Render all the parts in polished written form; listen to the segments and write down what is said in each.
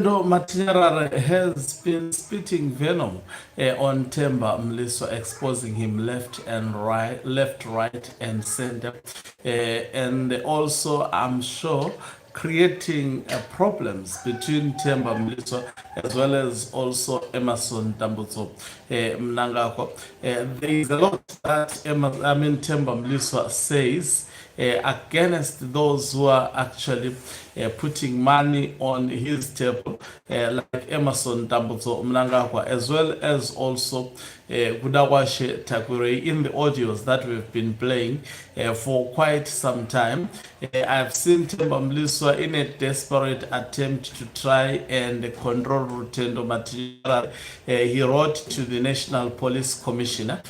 Rutendo Matinyarara has been spitting venom on Temba Mliswa, exposing him left, right, and center, and also, I'm sure, creating problems between Temba Mliswa as well as also Emerson Tambutso Mnangagwa. There is a lot that Temba Mliswa says against those who are actually putting money on his table, like Emerson Tambutso Mnangagwa, as well as also Gudawashe Takwire in the audios that we've been playing for quite some time. I've seen Temba Mliswa in a desperate attempt to try and control Rutendo Matinyarara. He wrote to the National Police Commissioner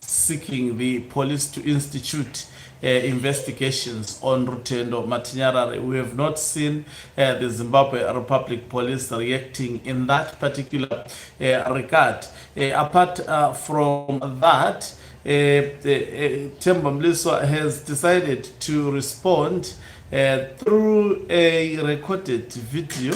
seeking the police to institute investigations on Rutendo Matinyarara. We have not seen the Zimbabwe Republic Police reacting in that particular regard. Apart from that, Temba Mliswa has decided to respond through a recorded video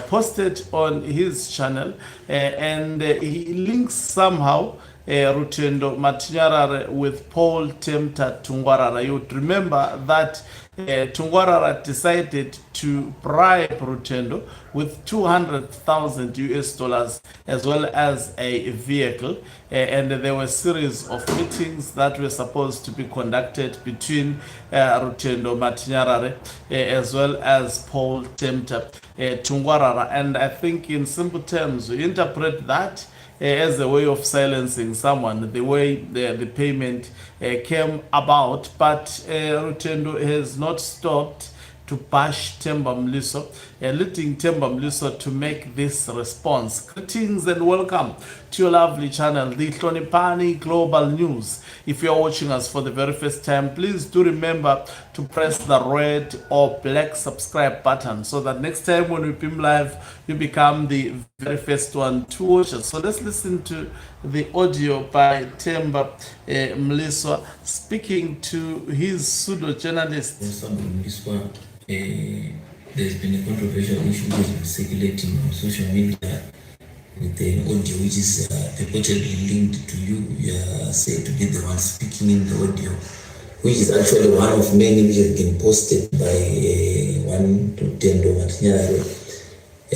posted on his channel, and he links somehow Rutendo Matinyarara with Paul Temta Tungwarara. You would remember that Tungwarara decided to bribe Rutendo with 200,000 US dollars as well as a vehicle, and there were a series of meetings that were supposed to be conducted between Rutendo Matinyarara as well as Paul Temta Tungwarara. And I think in simple terms, we interpret that as a way of silencing someone, the way the payment came about. But Rutendo has not stopped to bash Temba Mliswa, leading Temba Mliswa to make this response. Greetings and welcome to your lovely channel, the Hlonipani Global News. If you are watching us for the very first time, please do remember to press the red or black subscribe button so that next time when we beam live, you become the very first one to watch us. So let's listen to the audio by Temba Mliswa speaking to his pseudo-journalist. There's been a controversial issue that is circulating on social media with the audio which is purportedly linked to you. You are said to be the one speaking in the audio, which is actually one of many which have been posted by one Rutendo Matinyarara.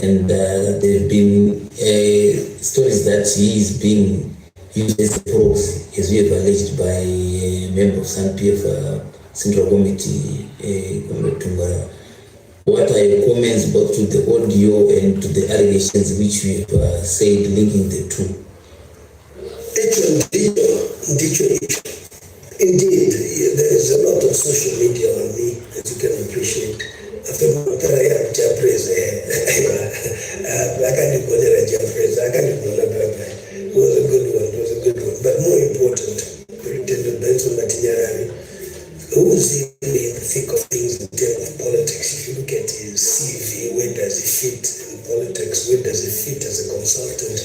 And there have been stories that he is being used as a proxy, as we have alleged by a member of SANPF Central Committee, Tungwarara. What are your comments both to the audio and to the allegations which we have said linking the two? Indeed, there is a lot of social media on me, as you can appreciate. I can't call it It was a good one. But more important, Rutendo Matinyarara, who is in the thick of things in terms of politics. If you look at his CV, where does he fit in politics? Where does he fit as a consultant?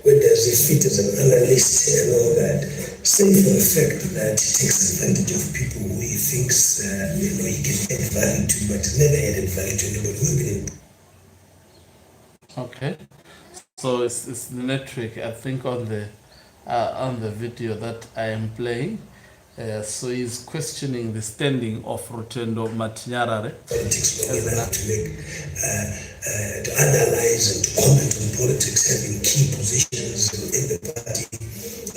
Where does he fit as an analyst and all that? Same for the fact that he takes advantage of people who he thinks he can add value to, but never added value to anybody. Okay, so it's the network, I think, on the video that I am playing. So he's questioning the standing of Rutendo Matinyarara. Politics long enough to make, to analyze and to comment on politics, having key positions in the party,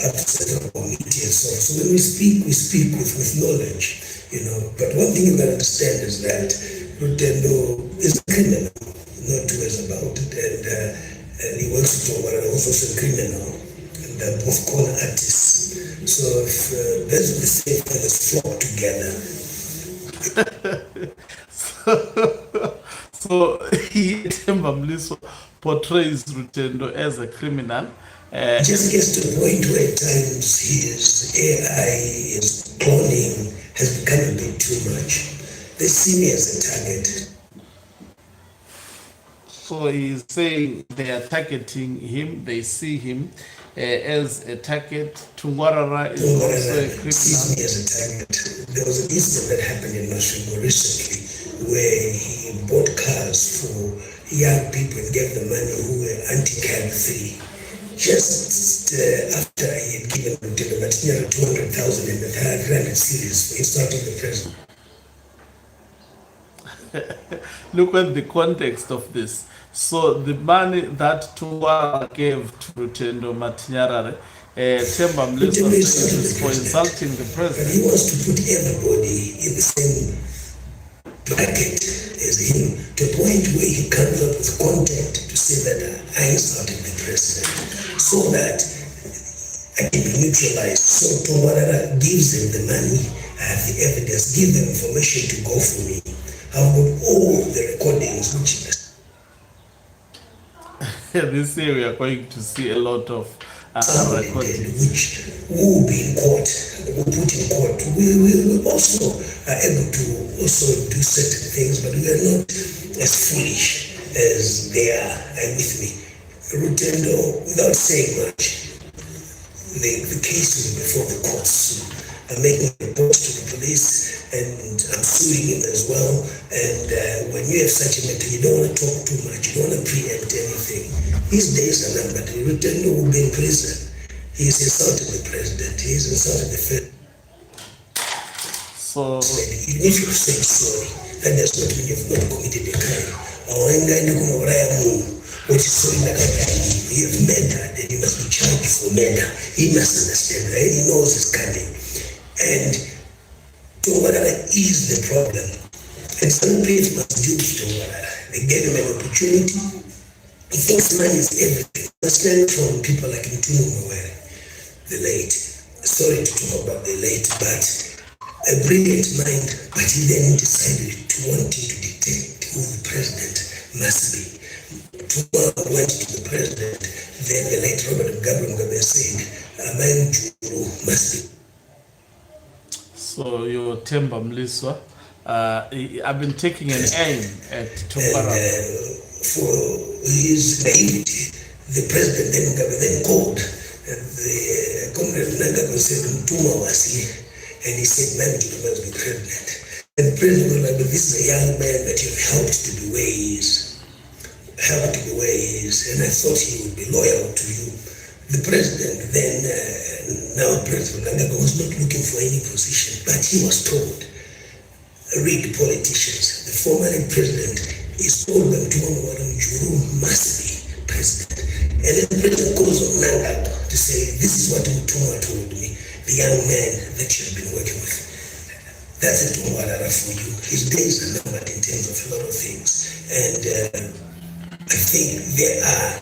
up to central committee and so on. So when we speak with knowledge, But one thing you can understand is that Rutendo is a criminal, no two ways about it, and he works with Tungwarara, also a criminal, and they're both con artists. So if those the same fellas flock together. So Temba Mliswa portrays Rutendo as a criminal. It just gets to the point where at times his AI, his cloning has become a bit too much. They see me as a target. So he's saying they are targeting him, they see him as a target. Tungwarara is also a criminal. Sees me as a target. There was an incident that happened in Masvingo recently where he bought cars for young people and gave them money who were anti-cab free. Just after I had given Rutendo 200,000 in the 300 series for insulting the president. Look at the context of this. So the money that Tungwarara gave to Rutendo Matinyarare, Temba Mliswa says is for insulting the But president. he wants to put everybody in the same bracket as him, to a point where he comes up with content to say that I insulted the president, so that I can be neutralized. So Tungwarara gives them the money, I have the evidence, give them information to go for me. I've got all the recordings, which This year we are going to see a lot of somebody did, recordings. which will be in court, will put in court. We also are able to also do certain things, but we are not as foolish as they are. And with me, Rutendo, without saying much, the case is before the courts. I'm making a report to the police and I'm suing him as well. And when you have such a matter, you don't want to talk too much, you don't want to preempt anything. His days are numbered. Rutendo will be in prison. He's insulted the president, he's insulted the first So lady. Even if you've said sorry, that does not mean you've not committed a crime. What is sorry like you have murdered, and you must be charged for murder. He must understand that, he knows it's coming. And Tungwarara is the problem. And some people must deal with Tungwarara. They gave him an opportunity. He thinks money is everything. Must learn from people like Mliswa, the late. Sorry to talk about the late, but a brilliant mind, but he then decided to want to dictate who the president must be. Tungwarara went to the president, then the late Robert Mugabe said, Aman Juru must be. So your Temba Mliswa, I've been taking an aim at And Tungwarara. for his naivety, the president then called. And the Comrade Nagago said, Mtuma was here. And he said, man, you must be president. And the president was like, but this is a young man that you've helped to be where he is. Helped to be where he is. And I thought he would be loyal to you. The president then, now President Nagago was not looking for any position, but he was told, read politicians. The former president is told them to Juru must be president. And then the president calls on Nagago to say, this is what Mutuma told me, the young man that you've been working with. That's a Tungwarara for you. His days are numbered in terms of a lot of things. And I think there are,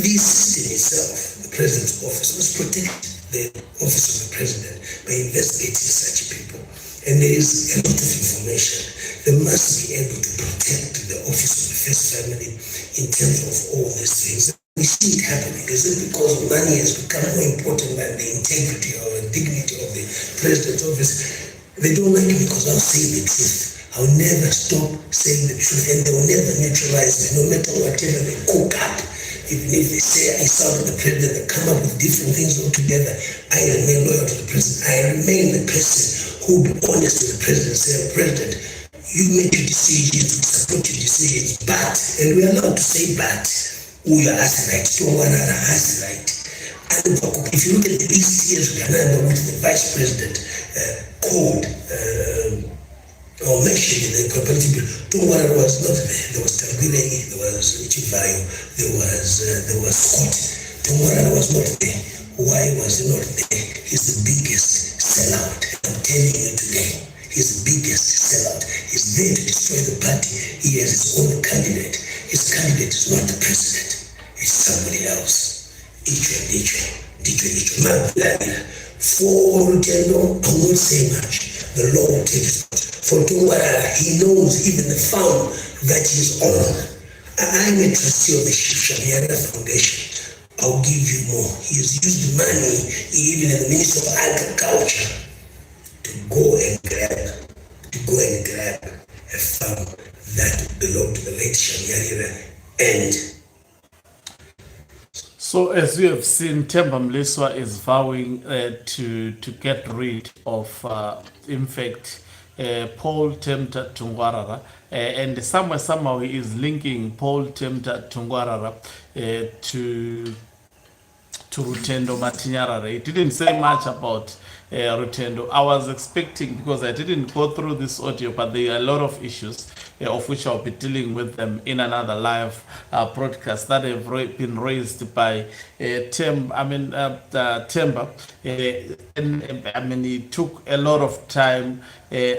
this system itself, the president's office, must protect the office of the president by investigating such people. And there is a lot of information. They must be able to protect the office of the first family in terms of all these things. We see it happening. Is it because money has become more important than the integrity or the dignity of the president's office? They don't like it because I'll say the truth. I'll never stop saying the truth, and they will never neutralize me, no matter whatever they cook up. Even if they say I sound the president, they come up with different things altogether. I remain loyal to the president. I remain the person who will be honest to the president, say, President, you make your decisions, we support your decisions, but, and we are allowed to say but, we are as right, Tungwarara has right. And if you look at the list here, which the vice president called, or mentioned in the comparative, Tungwarara was not there. There was Tagwilegi, there was Chivayo, there was Scott. Tungwarara was not there. Why was he not there? He's the biggest sellout. I'm telling you today, he's the biggest sellout. He's there to destroy the party. He has his own candidate. His candidate is not the president. It's somebody else. Ichwe. For Rutendo, I won't say much. The law will take his part. For Tungwarara, he knows even the farm that he's on. I'm a trustee of the Shamiana Foundation. I'll give you more. He has used the money, even in the Ministry of Agriculture, to go and grab a farm that belonged to the late Shamiana. And So as you have seen, Temba Mliswa is vowing to get rid of, in fact, Paul Temta Tungwarara, and somehow he is linking Paul Temta Tungwarara to Rutendo Matinyarare. He didn't say much about Rutendo. I was expecting, because I didn't go through this audio, but there are a lot of issues of which I'll be dealing with them in another live broadcast that have been raised by Temba. And it took a lot of time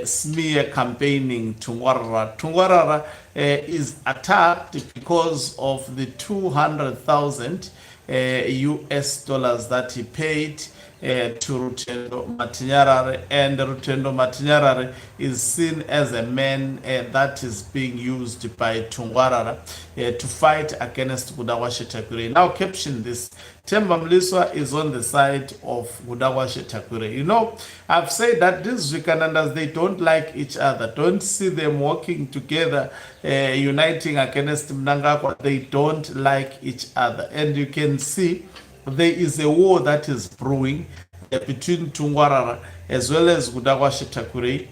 smear campaigning Tungwarara. Tungwarara is attacked because of the 200,000 US dollars that he paid to Rutendo Matinyarare, and Rutendo Matinyarare is seen as a man that is being used by Tungwarara to fight against Gudawashe Takwire. Now caption this: Temba Mliswa is on the side of Gudawashe Takwire. You know, I've said that these Wikanandas, they don't like each other. Don't see them working together, uniting against Mnangagwa. They don't like each other. And you can see there is a war that is brewing between Tungwarara as well as Gudawashe Takwire.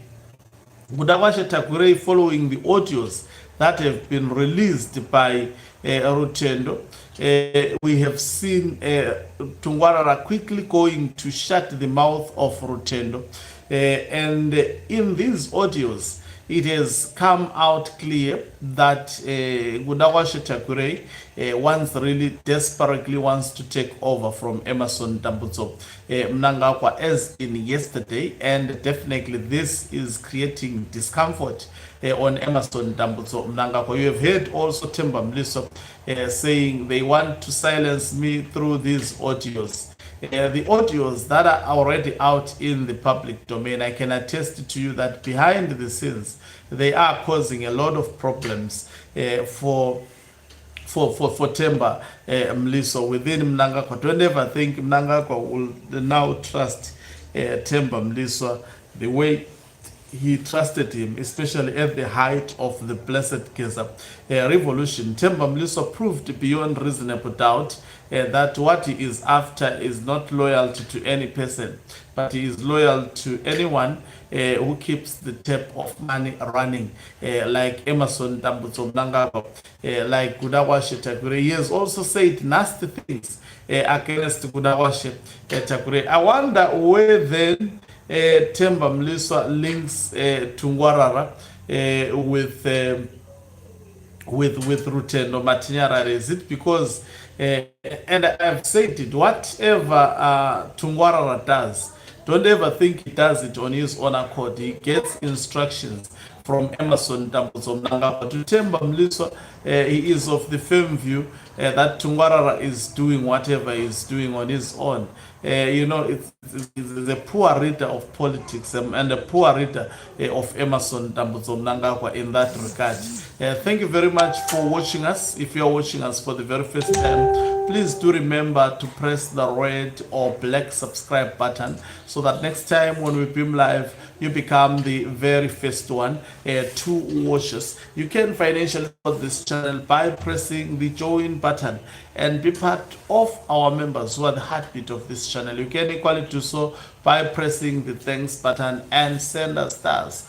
Gudawashe Takwire, following the audios that have been released by Rutendo, we have seen Tungwarara quickly going to shut the mouth of Rutendo. And in these audios, it has come out clear that Gudawashe Takwire really desperately wants to take over from Emmerson Dambudzo Mnangagwa as in yesterday, and definitely this is creating discomfort on Emmerson Dambudzo Mnangagwa. You have heard also Temba Mliswa saying they want to silence me through these audios. The audios that are already out in the public domain, I can attest to you that behind the scenes, they are causing a lot of problems for Temba Mliswa within Mnangagwa. Don't ever think Mnangagwa will now trust Temba Mliswa the way he trusted him, especially at the height of the Blessed Geza revolution. Temba Mliswa proved beyond reasonable doubt that what he is after is not loyalty to any person, but he is loyal to anyone who keeps the tap of money running, like Emmerson Dambudzo Mnangagwa, like Gudawashe Takwire. He has also said nasty things against Gudawashe Takwire. I wonder where then Temba Mliswa links Tungwarara with Rutendo Matinyarare. Is it because and I've said it, whatever Tungwarara does, don't ever think he does it on his own accord. He gets instructions from Emmerson Dambudzo Mnangagwa. To Temba Mliswa, he is of the firm view that Tungwarara is doing whatever he's doing on his own. You know, it's a poor reader of politics and a poor reader of Emmerson Dambudzo Mnangagwa in that regard. Thank you very much for watching us. If you're watching us for the very first time, please do remember to press the red or black subscribe button so that next time when we beam live, you become the very first one to watch us. You can financially support this channel by pressing the join button and be part of our members who are the heartbeat of this channel. You can equally do so by pressing the thanks button and send us stars